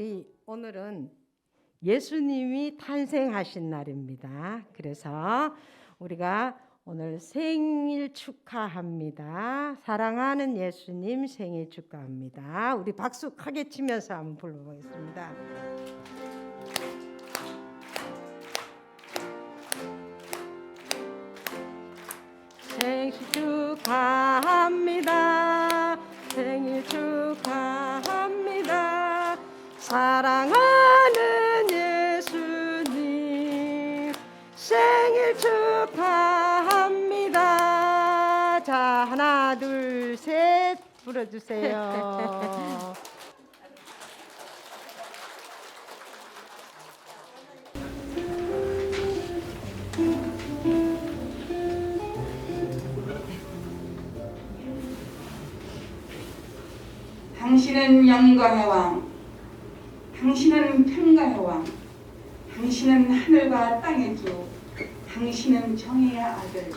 우리 오늘은 예수님이 탄생하신 날입니다. 그래서 우리가 오늘 생일 축하합니다. 사랑하는 예수님 생일 축하합니다. 우리 박수 크게 치면서 한번 불러보겠습니다. 생일 축하합니다. 생일 축하합니다. 사랑하는 예수님 생일 축하합니다. 자, 하나 둘 셋 불어주세요. 당신은 영광의 왕, 당신은 평강의 왕, 당신은 하늘과 땅의 주, 당신은 정의의 아들.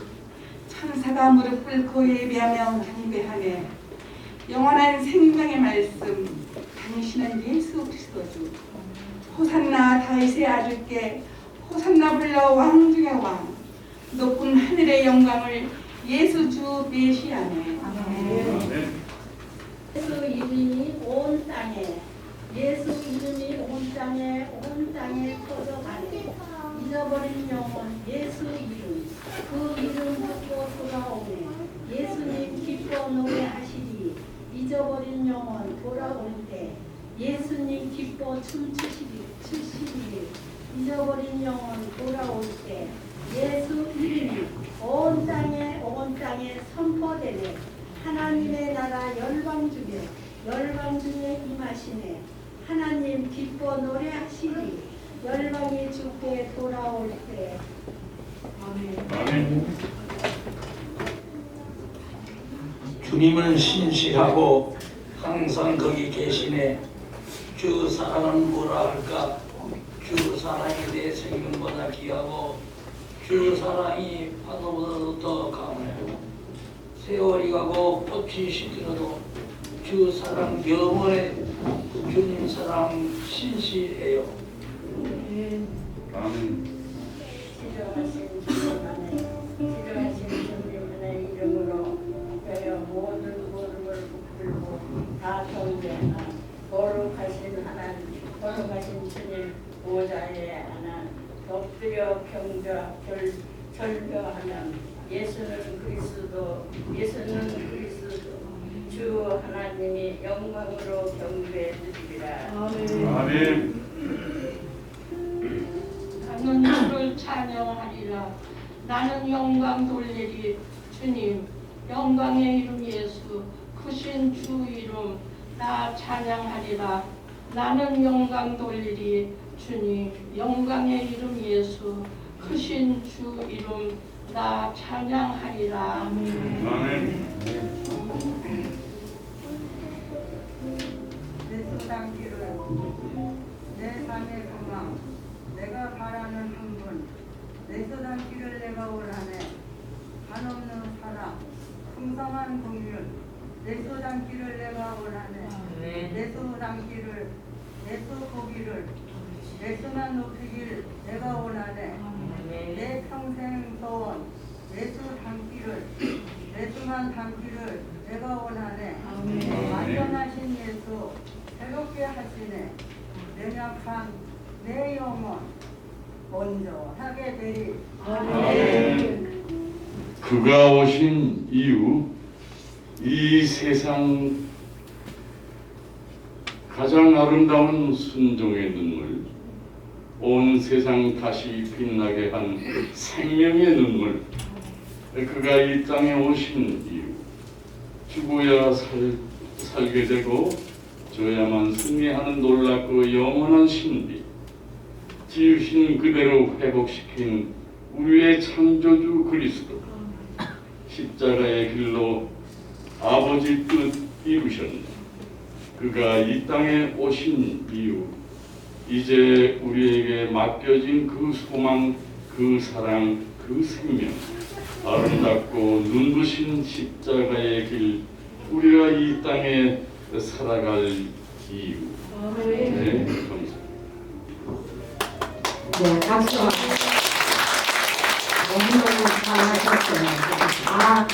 천사가 무릎 꿇고 예배하며 경배하네. 영원한 생명의 말씀, 당신은 예수 그리스도주. 호산나 다윗의 아들께 호산나 불러 왕 중의 왕. 높은 하늘의 영광을 예수 주 메시아네. 아멘. 예수 이름이 온 땅에, 예수 이름이 온 땅에 퍼져가네. 잊어버린 영혼 예수 이름, 그 이름 듣고 돌아오네. 예수님 기뻐 노래하시리. 잊어버린 영혼 돌아올 때 예수님 기뻐 춤추시리. 잊어버린 영혼 돌아올 때 예수 이름이 온 땅에 선포되네. 하나님의 나라 열방 중에 임하시네. 하나님 기뻐 노래하시니 열방이 주께 돌아올 때. 아멘. 주님은 신실하고 항상 거기 계시네. 주 사랑은 뭐라 할까? 주 사랑이 내 생명보다 귀하고 주 사랑이 파도보다도 더 강해. 세월이 가고 꽃이 시들어도 주 사랑 영원해. 주님 사랑 신실해요. 아멘. 지루하신 주님의 이름으로 여여 모든 무릎을 꿇고 다 경배하나. 거룩하신 하나님, 거룩하신 주님 보좌에 하나 엎드려 절벽하는 예수는 그리스도 주 하나님이 영광으로 경배해 드리리라. 아멘. 나는 주를 찬양하리라. 나는 영광 돌리리. 주님 영광의 이름 예수 크신 주 이름 나 찬양하리라. 나는 영광 돌리리. 주님 영광의 이름 예수 크신 주 이름 나 찬양하리라. 아멘. 내 소당기를 내 삶의 소망 내가 바라는 한분 내 소당기를 내가 원하네. 한없는 사랑 풍성한 공율 내 소당기를 내가 원하네. 내 소당기를 내 소고기를 내 수만 높이길 내가 원하네. 내 평생 소원 내 소당기를 내 수만 담기를 내가 원하네. 완전하신 예수 새롭게 하시네. 연약한 내 영혼 먼저 하게 되리. 아멘. 그가 오신 이후 이 세상 가장 아름다운 순종의 눈물, 온 세상 다시 빛나게 한 생명의 눈물. 그가 이 땅에 오신 이후 죽어야 살게 되고 져야만 승리하는 놀랍고 영원한 신비, 지으신 그대로 회복시킨 우리의 창조주 그리스도, 십자가의 길로 아버지 뜻 이루셨네. 그가 이 땅에 오신 이후 이제 우리에게 맡겨진 그 소망, 그 사랑, 그 생명, 아름답고 눈부신 십자가의 길, 우리가 이 땅에 살아갈 이유. 네, 감사합니다. 네, 박수. 너무너무 잘하셨어요. 아,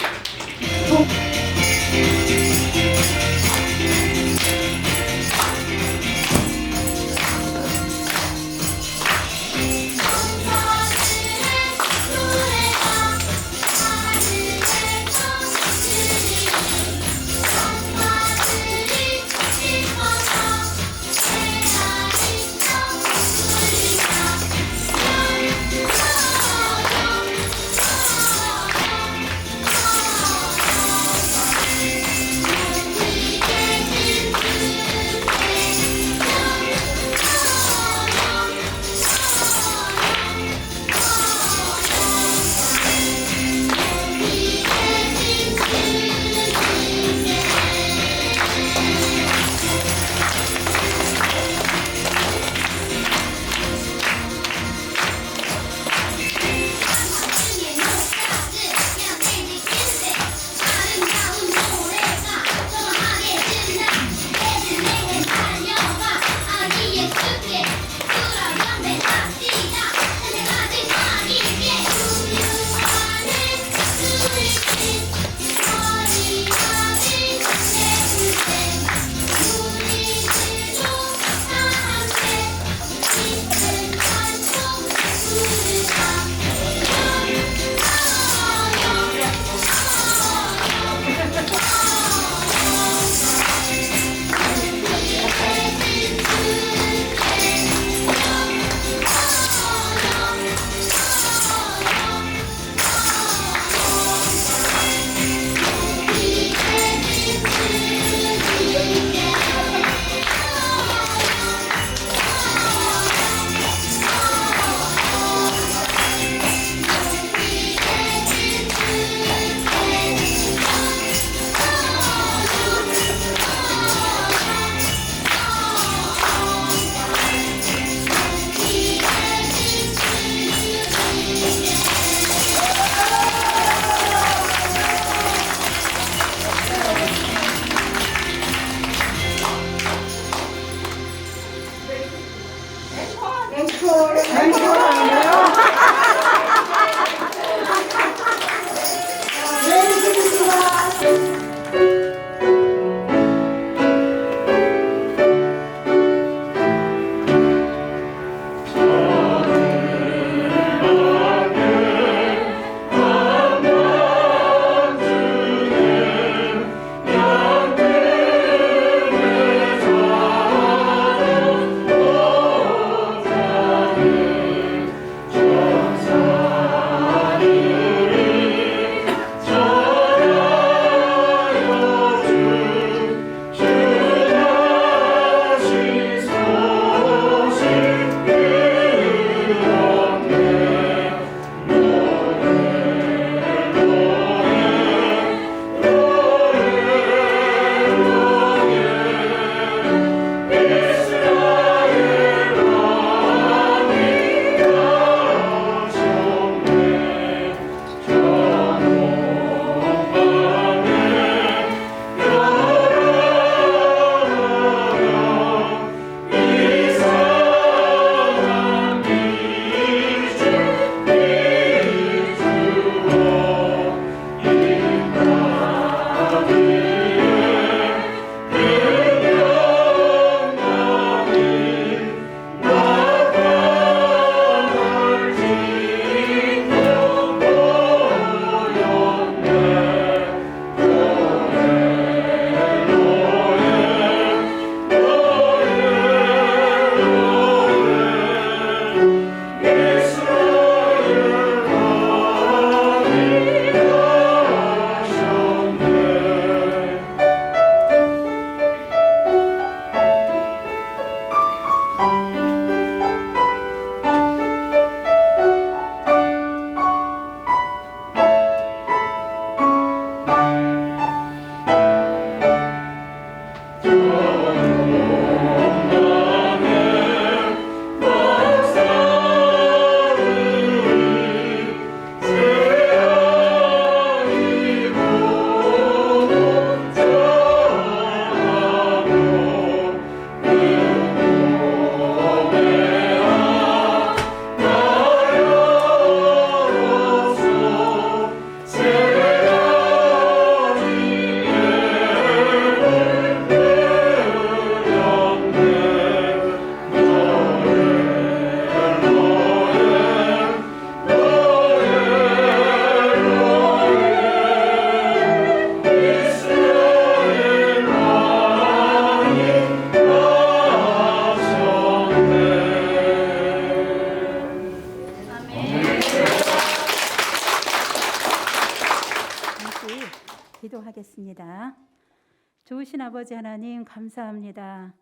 크신 아버지 하나님 감사합니다.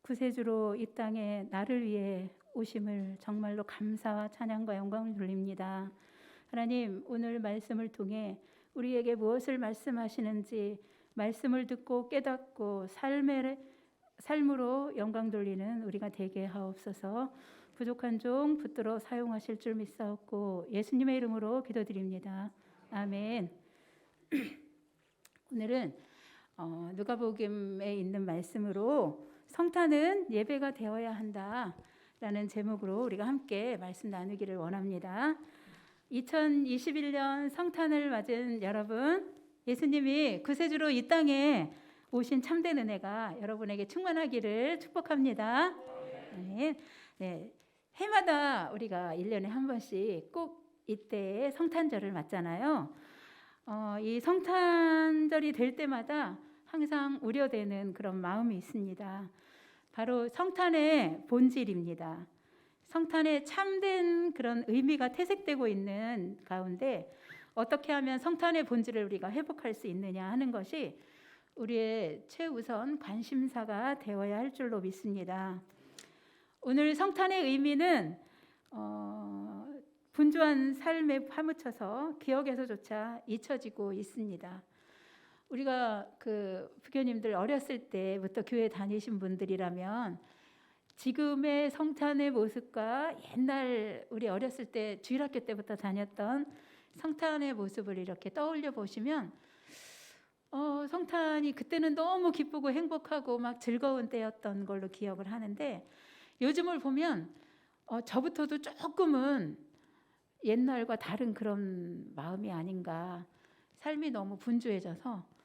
구세주로 이 땅에 나를 위해 오심을 정말로 감사와 찬양과 영광을 돌립니다. 하나님, 오늘 말씀을 통해 우리에게 무엇을 말씀하시는지 말씀을 듣고 깨닫고 삶으로 영광 돌리는 우리가 되게 하옵소서. 부족한 종 붙들어 사용하실 줄 믿사옵고 예수님의 이름으로 기도드립니다. 아멘. 오늘은 누가복음에 있는 말씀으로 성탄은 예배가 되어야 한다라는 제목으로 우리가 함께 말씀 나누기를 원합니다. 2021년 성탄을 맞은 여러분, 예수님이 구세주로 이 땅에 오신 참된 은혜가 여러분에게 충만하기를 축복합니다. 네. 해마다 우리가 1년에 한 번씩 꼭 이때에 성탄절을 맞잖아요. 이 성탄절이 될 때마다 항상 우려되는 그런 마음이 있습니다. 바로 성탄의 본질입니다. 성탄의 참된 그런 의미가 퇴색되고 있는 가운데 어떻게 하면 성탄의 본질을 우리가 회복할 수 있느냐 하는 것이 우리의 최우선 관심사가 되어야 할 줄로 믿습니다. 오늘 성탄의 의미는 분주한 삶에 파묻혀서 기억에서조차 잊혀지고 있습니다. 우리가 부교님들 어렸을 때부터 교회 다니신 분들이라면 지금의 성탄의 모습과 옛날 우리 어렸을 때 주일학교 때부터 다녔던 성탄의 모습을 이렇게 떠올려 보시면 성탄이 그때는 너무 기쁘고 행복하고 막 즐거운 때였던 걸로 기억을 하는데 요즘을 보면 저부터도 조금은 옛날과 다른 그런 마음이 아닌가. 삶이 너무 분주해져서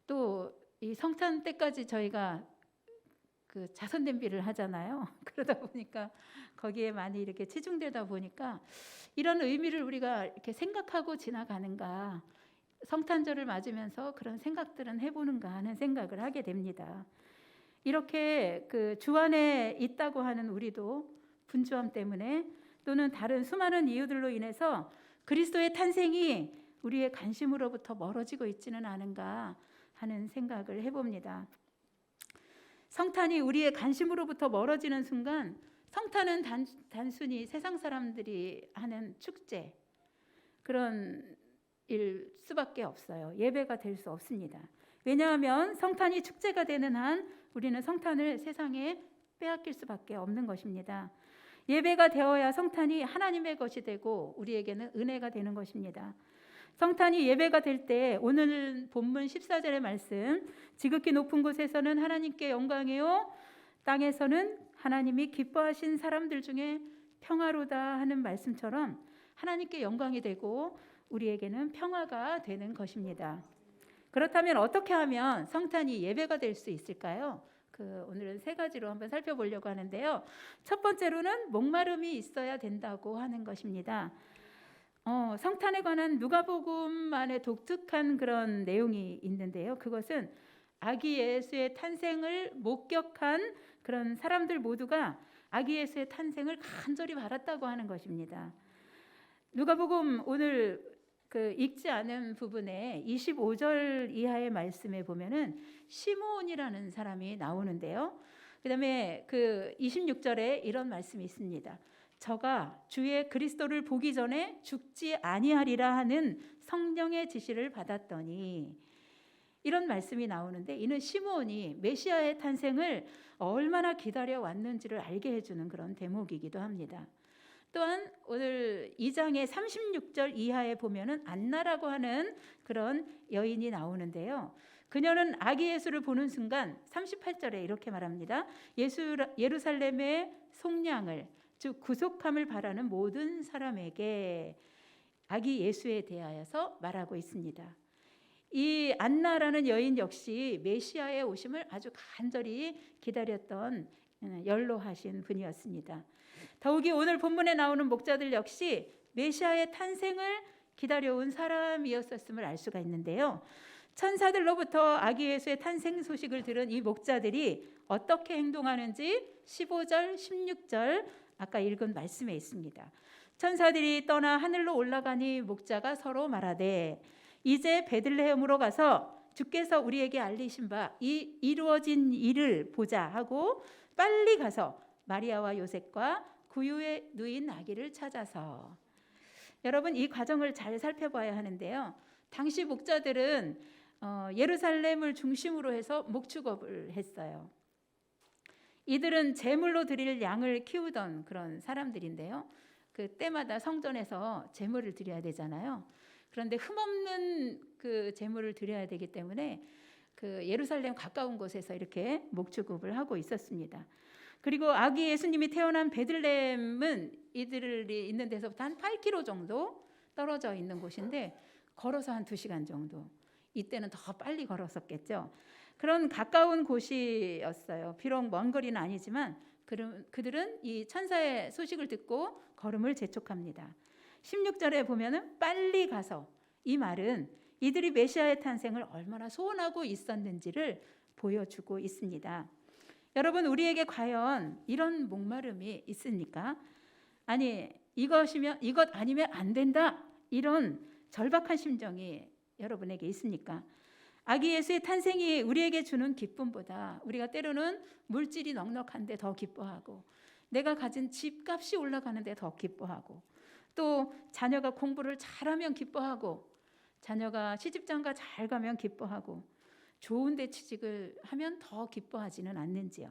또 이 성탄 때까지 저희가 자선 냄비를 하잖아요. 그러다 보니까 거기에 많이 이렇게 치중되다 보니까 이런 의미를 우리가 이렇게 생각하고 지나가는가, 성탄절을 맞으면서 그런 생각들은 해보는가 하는 생각을 하게 됩니다. 이렇게 주 안에 있다고 하는 우리도 분주함 때문에 또는 다른 수많은 이유들로 인해서 그리스도의 탄생이 우리의 관심으로부터 멀어지고 있지는 않은가 하는 생각을 해봅니다. 성탄이 우리의 관심으로부터 멀어지는 순간 성탄은 단순히 세상 사람들이 하는 축제, 그런 일 수밖에 없어요. 예배가 될 수 없습니다. 왜냐하면 성탄이 축제가 되는 한 우리는 성탄을 세상에 빼앗길 수밖에 없는 것입니다. 예배가 되어야 성탄이 하나님의 것이 되고 우리에게는 은혜가 되는 것입니다. 성탄이 예배가 될 때 오늘 본문 14절의 말씀, 지극히 높은 곳에서는 하나님께 영광이요 땅에서는 하나님이 기뻐하신 사람들 중에 평화로다 하는 말씀처럼 하나님께 영광이 되고 우리에게는 평화가 되는 것입니다. 그렇다면 어떻게 하면 성탄이 예배가 될 수 있을까요? 오늘은 3가지로 한번 살펴보려고 하는데요. 첫 번째로는 목마름이 있어야 된다고 하는 것입니다. 성탄에 관한 누가복음만의 독특한 그런 내용이 있는데요. 그것은 아기 예수의 탄생을 목격한 그런 사람들 모두가 아기 예수의 탄생을 간절히 바랐다고 하는 것입니다. 누가복음 오늘 읽지 않은 부분에 25절 이하의 말씀에 보면은 시므온이라는 사람이 나오는데요. 그다음에 26절에 이런 말씀이 있습니다. 저가 주의 그리스도를 보기 전에 죽지 아니하리라 하는 성령의 지시를 받았더니, 이런 말씀이 나오는데 이는 시므온이 메시아의 탄생을 얼마나 기다려 왔는지를 알게 해주는 그런 대목이기도 합니다. 또한 오늘 2장의 36절 이하에 보면은 안나라고 하는 그런 여인이 나오는데요. 그녀는 아기 예수를 보는 순간 38절에 이렇게 말합니다. 예루살렘의 속량을, 즉 구속함을 바라는 모든 사람에게 아기 예수에 대하여서 말하고 있습니다. 이 안나라는 여인 역시 메시아의 오심을 아주 간절히 기다렸던 연로하신 분이었습니다. 더욱이 오늘 본문에 나오는 목자들 역시 메시아의 탄생을 기다려온 사람이었음을 알 수가 있는데요. 천사들로부터 아기 예수의 탄생 소식을 들은 이 목자들이 어떻게 행동하는지 15절, 16절 아까 읽은 말씀에 있습니다. 천사들이 떠나 하늘로 올라가니 목자가 서로 말하되 이제 베들레헴으로 가서 주께서 우리에게 알리신 바 이 이루어진 일을 보자 하고 빨리 가서 마리아와 요셉과 구유에 누인 아기를 찾아서. 여러분, 이 과정을 잘 살펴봐야 하는데요. 당시 목자들은 예루살렘을 중심으로 해서 목축업을 했어요. 이들은 제물로 드릴 양을 키우던 그런 사람들인데요. 그 때마다 성전에서 제물을 드려야 되잖아요. 그런데 흠없는 그 제물을 드려야 되기 때문에 그 예루살렘 가까운 곳에서 이렇게 목축업을 하고 있었습니다. 그리고 아기 예수님이 태어난 베들레헴은 이들이 있는 데서부터 한 8km 정도 떨어져 있는 곳인데 걸어서 한 2시간 정도. 이때는 더 빨리 걸었었겠죠. 그런 가까운 곳이었어요. 비록 먼 거리는 아니지만 그들은 이 천사의 소식을 듣고 걸음을 재촉합니다. 16절에 보면은 빨리 가서, 이 말은 이들이 메시아의 탄생을 얼마나 소원하고 있었는지를 보여주고 있습니다. 여러분, 우리에게 과연 이런 목마름이 있습니까? 아니, 이것 아니면 안 된다, 이런 절박한 심정이 여러분에게 있습니까? 아기 예수의 탄생이 우리에게 주는 기쁨보다 우리가 때로는 물질이 넉넉한데 더 기뻐하고, 내가 가진 집값이 올라가는데 더 기뻐하고, 또 자녀가 공부를 잘하면 기뻐하고, 자녀가 시집장가 잘 가면 기뻐하고, 좋은 데 취직을 하면 더 기뻐하지는 않는지요.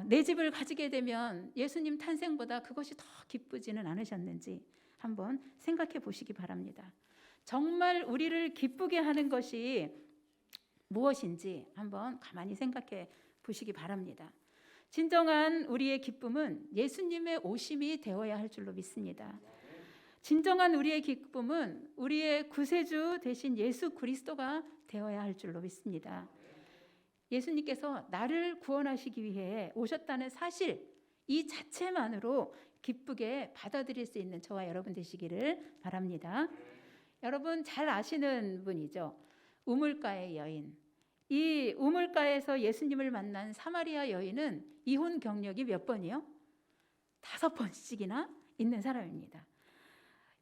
내 집을 가지게 되면 예수님 탄생보다 그것이 더 기쁘지는 않으셨는지 한번 생각해 보시기 바랍니다. 정말 우리를 기쁘게 하는 것이 무엇인지 한번 가만히 생각해 보시기 바랍니다. 진정한 우리의 기쁨은 예수님의 오심이 되어야 할 줄로 믿습니다. 진정한 우리의 기쁨은 우리의 구세주 되신 예수 그리스도가 되어야 할 줄로 믿습니다. 예수님께서 나를 구원하시기 위해 오셨다는 사실, 이 자체만으로 기쁘게 받아들일 수 있는 저와 여러분 되시기를 바랍니다. 여러분 잘 아시는 분이죠. 우물가의 여인. 이 우물가에서 예수님을 만난 사마리아 여인은 이혼 경력이 몇 번이요? 5번씩이나 있는 사람입니다.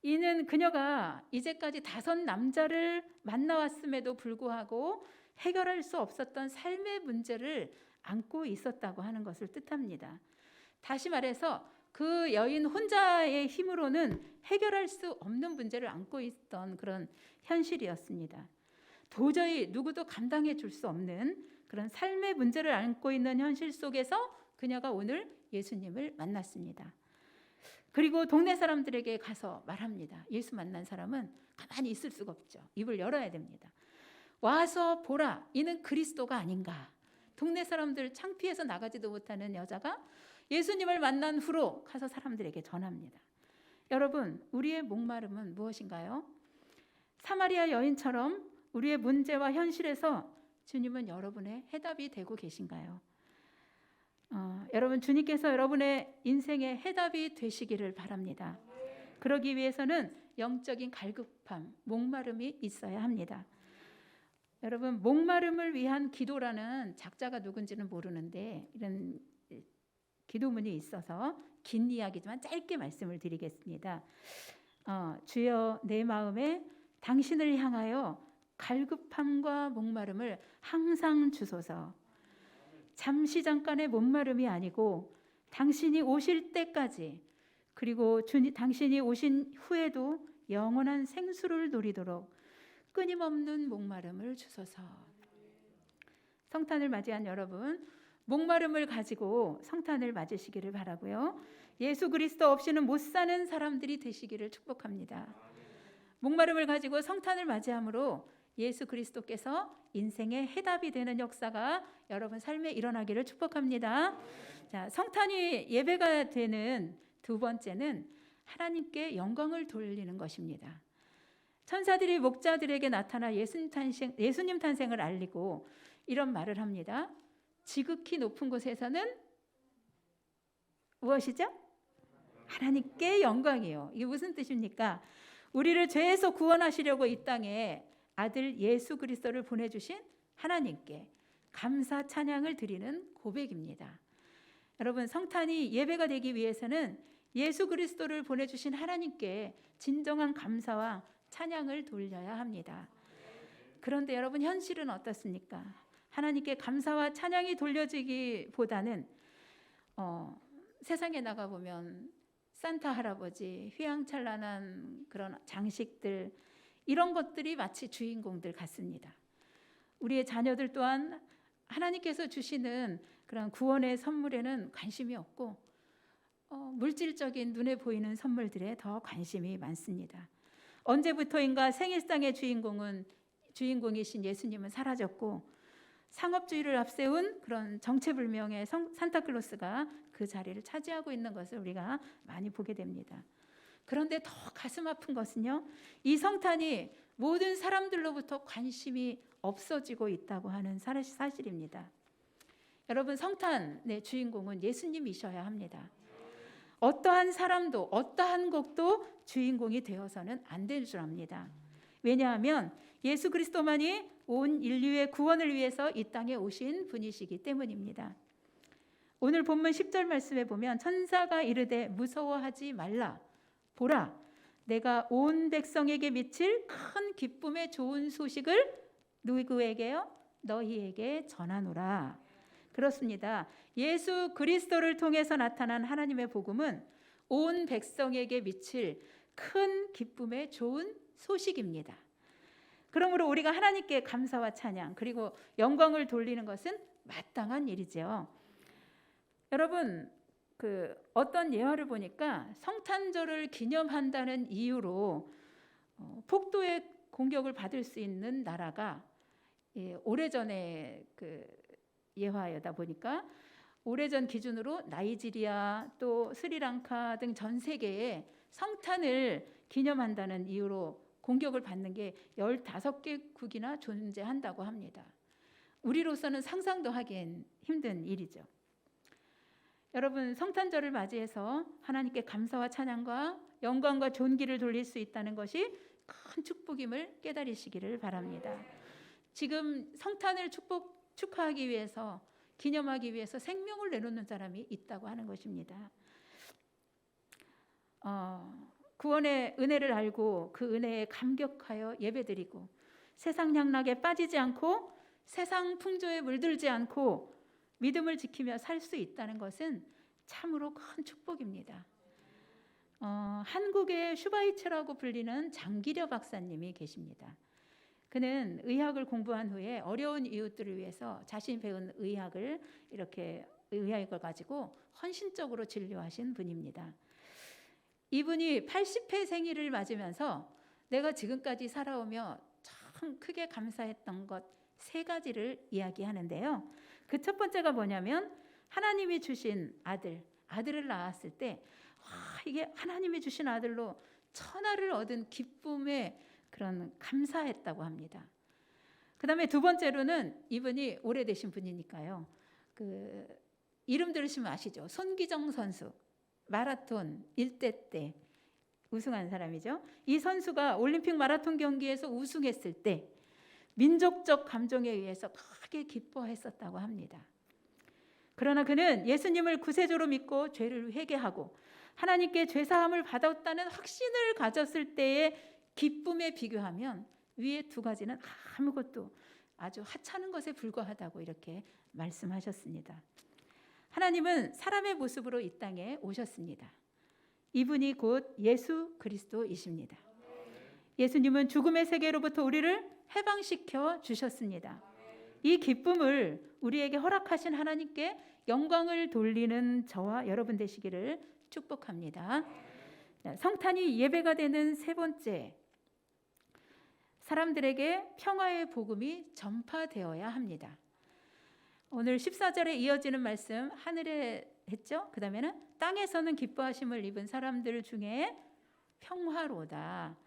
이는 그녀가 이제까지 5 남자를 만나왔음에도 불구하고 해결할 수 없었던 삶의 문제를 안고 있었다고 하는 것을 뜻합니다. 다시 말해서 그 여인 혼자의 힘으로는 해결할 수 없는 문제를 안고 있던 그런 현실이었습니다. 도저히 누구도 감당해 줄 수 없는 그런 삶의 문제를 안고 있는 현실 속에서 그녀가 오늘 예수님을 만났습니다. 그리고 동네 사람들에게 가서 말합니다. 예수 만난 사람은 가만히 있을 수가 없죠. 입을 열어야 됩니다. 와서 보라, 이는 그리스도가 아닌가. 동네 사람들 창피해서 나가지도 못하는 여자가 예수님을 만난 후로 가서 사람들에게 전합니다. 여러분, 우리의 목마름은 무엇인가요? 사마리아 여인처럼 우리의 문제와 현실에서 주님은 여러분의 해답이 되고 계신가요? 여러분, 주님께서 여러분의 인생의 해답이 되시기를 바랍니다. 그러기 위해서는 영적인 갈급함, 목마름이 있어야 합니다. 여러분, 목마름을 위한 기도라는 작자가 누군지는 모르는데 이런 기도문이 있어서 긴 이야기지만 짧게 말씀을 드리겠습니다. 주여, 내 마음에 당신을 향하여 갈급함과 목마름을 항상 주소서. 잠시 잠깐의 목마름이 아니고 당신이 오실 때까지, 그리고 당신이 오신 후에도 영원한 생수를 누리도록 끊임없는 목마름을 주소서. 성탄을 맞이한 여러분, 목마름을 가지고 성탄을 맞으시기를 바라고요. 예수 그리스도 없이는 못 사는 사람들이 되시기를 축복합니다. 목마름을 가지고 성탄을 맞이함으로 예수 그리스도께서 인생의 해답이 되는 역사가 여러분 삶에 일어나기를 축복합니다. 자, 성탄이 예배가 되는 2번째는 하나님께 영광을 돌리는 것입니다. 천사들이 목자들에게 나타나 예수님 탄생을 알리고 이런 말을 합니다. 지극히 높은 곳에서는 무엇이죠? 하나님께 영광이요. 이게 무슨 뜻입니까? 우리를 죄에서 구원하시려고 이 땅에 아들 예수 그리스도를 보내주신 하나님께 감사 찬양을 드리는 고백입니다. 여러분, 성탄이 예배가 되기 위해서는 예수 그리스도를 보내주신 하나님께 진정한 감사와 찬양을 돌려야 합니다. 그런데 여러분 현실은 어떻습니까? 하나님께 감사와 찬양이 돌려지기보다는 세상에 나가보면 산타 할아버지, 휘황찬란한 그런 장식들, 이런 것들이 마치 주인공들 같습니다. 우리의 자녀들 또한 하나님께서 주시는 그런 구원의 선물에는 관심이 없고 물질적인 눈에 보이는 선물들에 더 관심이 많습니다. 언제부터인가 생일상의 주인공이신 예수님은 사라졌고 상업주의를 앞세운 그런 정체불명의 산타클로스가 그 자리를 차지하고 있는 것을 우리가 많이 보게 됩니다. 그런데 더 가슴 아픈 것은요, 이 성탄이 모든 사람들로부터 관심이 없어지고 있다고 하는 사실입니다. 여러분, 성탄의 주인공은 예수님이셔야 합니다. 어떠한 사람도 어떠한 곡도 주인공이 되어서는 안 될 줄 압니다. 왜냐하면 예수 그리스도만이 온 인류의 구원을 위해서 이 땅에 오신 분이시기 때문입니다. 오늘 본문 10절 말씀에 보면 천사가 이르되 무서워하지 말라. 보라, 내가 온 백성에게 미칠 큰 기쁨의 좋은 소식을 누구에게요? 너희에게 전하노라. 그렇습니다. 예수 그리스도를 통해서 나타난 하나님의 복음은 온 백성에게 미칠 큰 기쁨의 좋은 소식입니다. 그러므로 우리가 하나님께 감사와 찬양 그리고 영광을 돌리는 것은 마땅한 일이죠. 여러분, 어떤 예화를 보니까 성탄절을 기념한다는 이유로 폭도의 공격을 받을 수 있는 나라가 오래전에 예화여다 보니까 오래전 기준으로 나이지리아 또 스리랑카 등 전 세계에 성탄을 기념한다는 이유로 공격을 받는 게 15개국이나 존재한다고 합니다. 우리로서는 상상도 하기엔 힘든 일이죠. 여러분, 성탄절을 맞이해서 하나님께 감사와 찬양과 영광과 존귀를 돌릴 수 있다는 것이 큰 축복임을 깨달으시기를 바랍니다. 지금 성탄을 축하하기 위해서, 기념하기 위해서 생명을 내놓는 사람이 있다고 하는 것입니다. 구원의 은혜를 알고 그 은혜에 감격하여 예배드리고 세상 향락에 빠지지 않고 세상 풍조에 물들지 않고 믿음을 지키며 살 수 있다는 것은 참으로 큰 축복입니다. 한국의 슈바이처라고 불리는 장기려 박사님이 계십니다. 그는 의학을 공부한 후에 어려운 이웃들을 위해서 자신이 배운 의학을 가지고 헌신적으로 진료하신 분입니다. 이분이 80회 생일을 맞으면서 내가 지금까지 살아오며 참 크게 감사했던 것 3가지를 이야기하는데요. 그 첫 번째가 뭐냐면 하나님이 주신 아들을 낳았을 때 이게 하나님이 주신 아들로 천하를 얻은 기쁨에 그런 감사했다고 합니다. 그 다음에 두 번째로는 이분이 오래되신 분이니까요. 이름 들으시면 아시죠? 손기정 선수. 마라톤 1대 때 우승한 사람이죠. 이 선수가 올림픽 마라톤 경기에서 우승했을 때 민족적 감정에 의해서 크게 기뻐했었다고 합니다. 그러나 그는 예수님을 구세주로 믿고 죄를 회개하고 하나님께 죄사함을 받았다는 확신을 가졌을 때의 기쁨에 비교하면 위에 2가지는 아무것도 아주 하찮은 것에 불과하다고 이렇게 말씀하셨습니다. 하나님은 사람의 모습으로 이 땅에 오셨습니다. 이분이 곧 예수 그리스도이십니다. 예수님은 죽음의 세계로부터 우리를 해방시켜 주셨습니다. 이 기쁨을 우리에게 허락하신 하나님께 영광을 돌리는 저와 여러분 되시기를 축복합니다. 성탄이 예배가 되는 3번째, 사람들에게 평화의 복음이 전파되어야 합니다. 오늘 14절에 이어지는 말씀 하늘에 했죠? 그 다음에는 땅에서는 기뻐하심을 입은 사람들 중에 평화로다.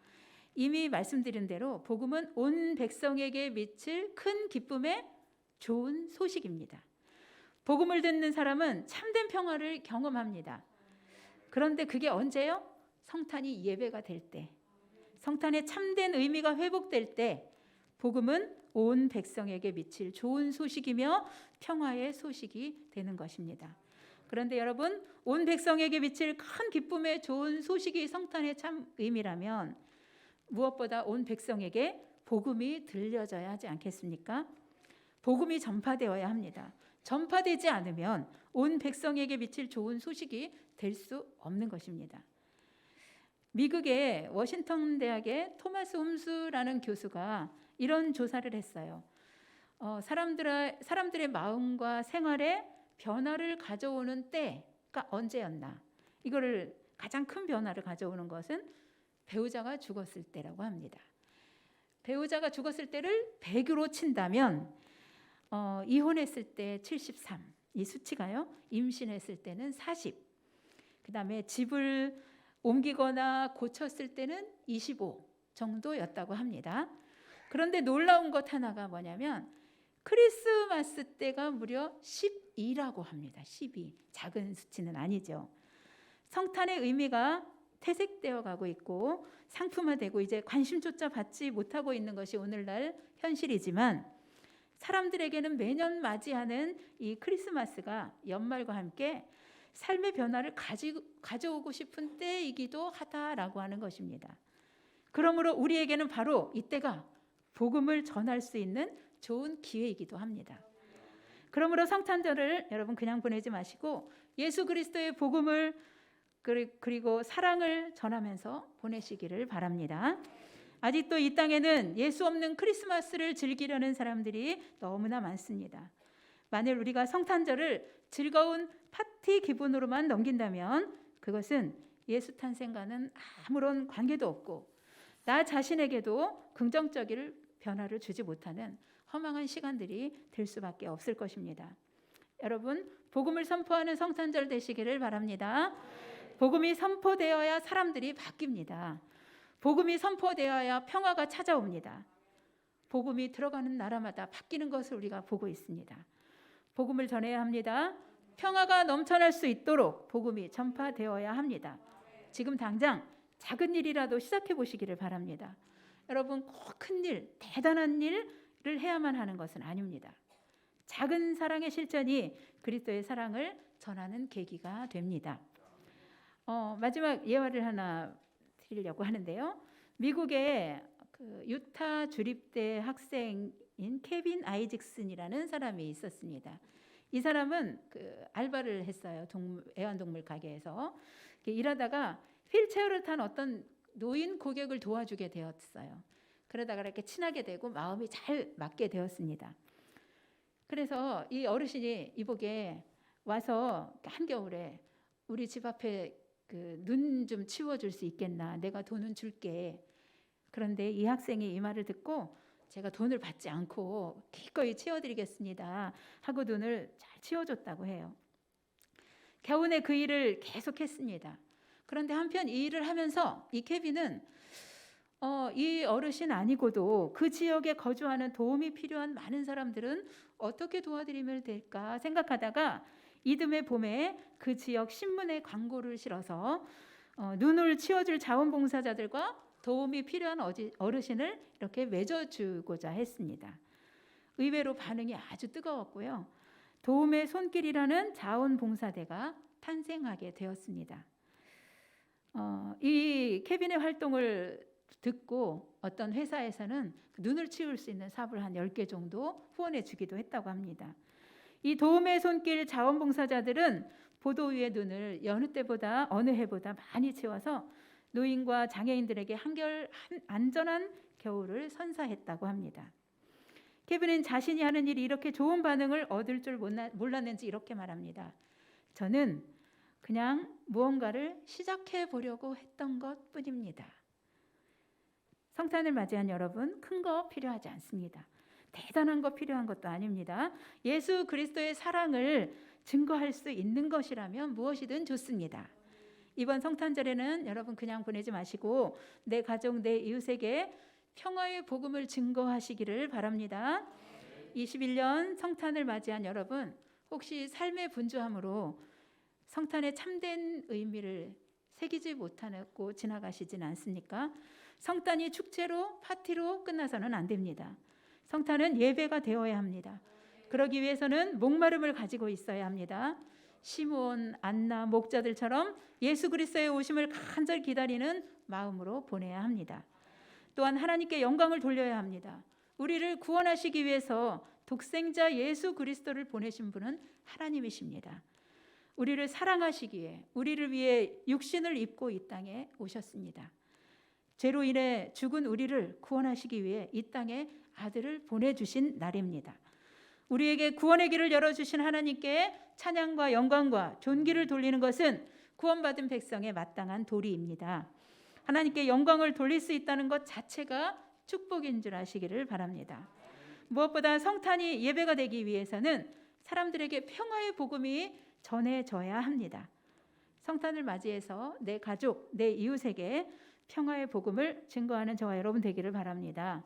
이미 말씀드린 대로 복음은 온 백성에게 미칠 큰 기쁨의 좋은 소식입니다. 복음을 듣는 사람은 참된 평화를 경험합니다. 그런데 그게 언제요? 성탄이 예배가 될 때, 성탄의 참된 의미가 회복될 때 복음은 온 백성에게 미칠 좋은 소식이며 평화의 소식이 되는 것입니다. 그런데 여러분, 온 백성에게 미칠 큰 기쁨의 좋은 소식이 성탄의 참 의미라면 무엇보다 온 백성에게 복음이 들려져야 하지 않겠습니까? 복음이 전파되어야 합니다. 전파되지 않으면 온 백성에게 미칠 좋은 소식이 될 수 없는 것입니다. 미국의 워싱턴 대학의 토마스 홈스라는 교수가 이런 조사를 했어요. 사람들의 마음과 생활에 변화를 가져오는 때가 언제였나? 이거를 가장 큰 변화를 가져오는 것은 배우자가 죽었을 때라고 합니다. 배우자가 죽었을 때를 100으로 친다면 이혼했을 때 73, 이 수치가요. 임신했을 때는 40, 그 다음에 집을 옮기거나 고쳤을 때는 25 정도였다고 합니다. 그런데 놀라운 것 하나가 뭐냐면 크리스마스 때가 무려 12라고 합니다. 12, 작은 수치는 아니죠. 성탄의 의미가 퇴색되어 가고 있고 상품화되고 이제 관심조차 받지 못하고 있는 것이 오늘날 현실이지만 사람들에게는 매년 맞이하는 이 크리스마스가 연말과 함께 삶의 변화를 가져오고 싶은 때이기도 하다라고 하는 것입니다. 그러므로 우리에게는 바로 이때가 복음을 전할 수 있는 좋은 기회이기도 합니다. 그러므로 성탄절을 여러분 그냥 보내지 마시고 예수 그리스도의 복음을 그리고 사랑을 전하면서 보내시기를 바랍니다. 아직도 이 땅에는 예수 없는 크리스마스를 즐기려는 사람들이 너무나 많습니다. 만일 우리가 성탄절을 즐거운 파티 기분으로만 넘긴다면 그것은 예수 탄생과는 아무런 관계도 없고 나 자신에게도 긍정적인 변화를 주지 못하는 허망한 시간들이 될 수밖에 없을 것입니다. 여러분, 복음을 선포하는 성탄절 되시기를 바랍니다. 복음이 선포되어야 사람들이 바뀝니다. 복음이 선포되어야 평화가 찾아옵니다. 복음이 들어가는 나라마다 바뀌는 것을 우리가 보고 있습니다. 복음을 전해야 합니다. 평화가 넘쳐날 수 있도록 복음이 전파되어야 합니다. 지금 당장 작은 일이라도 시작해 보시기를 바랍니다. 여러분, 꼭 큰 일, 대단한 일을 해야만 하는 것은 아닙니다. 작은 사랑의 실천이 그리스도의 사랑을 전하는 계기가 됩니다. 마지막 예화를 하나 드리려고 하는데요. 미국의 유타 주립대 학생인 케빈 아이직슨이라는 사람이 있었습니다. 이 사람은 알바를 했어요. 애완동물 가게에서. 일하다가 휠체어를 탄 어떤 노인 고객을 도와주게 되었어요. 그러다가 이렇게 친하게 되고 마음이 잘 맞게 되었습니다. 그래서 이 어르신이 이복에 와서 한겨울에 우리 집 앞에 눈 좀 치워줄 수 있겠나? 내가 돈은 줄게. 그런데 이 학생이 이 말을 듣고 제가 돈을 받지 않고 기꺼이 치워드리겠습니다 하고 눈을 잘 치워줬다고 해요. 겨우내 그 일을 계속했습니다. 그런데 한편 이 일을 하면서 이 케빈은 이 어르신 아니고도 그 지역에 거주하는 도움이 필요한 많은 사람들은 어떻게 도와드리면 될까 생각하다가 이듬해 봄에 그 지역 신문에 광고를 실어서 눈을 치워줄 자원봉사자들과 도움이 필요한 어르신을 이렇게 맺어주고자 했습니다. 의외로 반응이 아주 뜨거웠고요. 도움의 손길이라는 자원봉사대가 탄생하게 되었습니다. 이 케빈의 활동을 듣고 어떤 회사에서는 눈을 치울 수 있는 삽을 한 10개 정도 후원해 주기도 했다고 합니다. 이 도움의 손길 자원봉사자들은 보도 위의 눈을 여느 때보다 어느 해보다 많이 치워서 노인과 장애인들에게 한결 안전한 겨울을 선사했다고 합니다. 케빈은 자신이 하는 일이 이렇게 좋은 반응을 얻을 줄 몰랐는지 이렇게 말합니다. 저는 그냥 무언가를 시작해 보려고 했던 것뿐입니다. 성탄을 맞이한 여러분, 큰 거 필요하지 않습니다. 대단한 거 필요한 것도 아닙니다. 예수 그리스도의 사랑을 증거할 수 있는 것이라면 무엇이든 좋습니다. 이번 성탄절에는 여러분 그냥 보내지 마시고 내 가족, 내 이웃에게 평화의 복음을 증거하시기를 바랍니다. 21년 성탄을 맞이한 여러분, 혹시 삶의 분주함으로 성탄의 참된 의미를 새기지 못하고 지나가시진 않습니까? 성탄이 축제로 파티로 끝나서는 안 됩니다. 성탄은 예배가 되어야 합니다. 그러기 위해서는 목마름을 가지고 있어야 합니다. 시므온, 안나, 목자들처럼 예수 그리스도의 오심을 간절히 기다리는 마음으로 보내야 합니다. 또한 하나님께 영광을 돌려야 합니다. 우리를 구원하시기 위해서 독생자 예수 그리스도를 보내신 분은 하나님이십니다. 우리를 사랑하시기에 우리를 위해 육신을 입고 이 땅에 오셨습니다. 죄로 인해 죽은 우리를 구원하시기 위해 이 땅에 아들을 보내주신 날입니다. 우리에게 구원의 길을 열어주신 하나님께 찬양과 영광과 존귀를 돌리는 것은 구원받은 백성의 마땅한 도리입니다. 하나님께 영광을 돌릴 수 있다는 것 자체가 축복인 줄 아시기를 바랍니다. 무엇보다 성탄이 예배가 되기 위해서는 사람들에게 평화의 복음이 전해져야 합니다. 성탄을 맞이해서 내 가족, 내 이웃에게 평화의 복음을 증거하는 저와 여러분 되기를 바랍니다.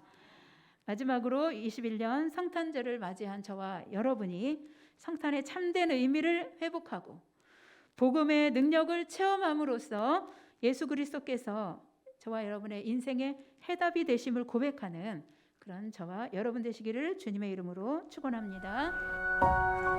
마지막으로 21년 성탄절을 맞이한 저와 여러분이 성탄의 참된 의미를 회복하고 복음의 능력을 체험함으로써 예수 그리스도께서 저와 여러분의 인생의 해답이 되심을 고백하는 그런 저와 여러분 되시기를 주님의 이름으로 축원합니다.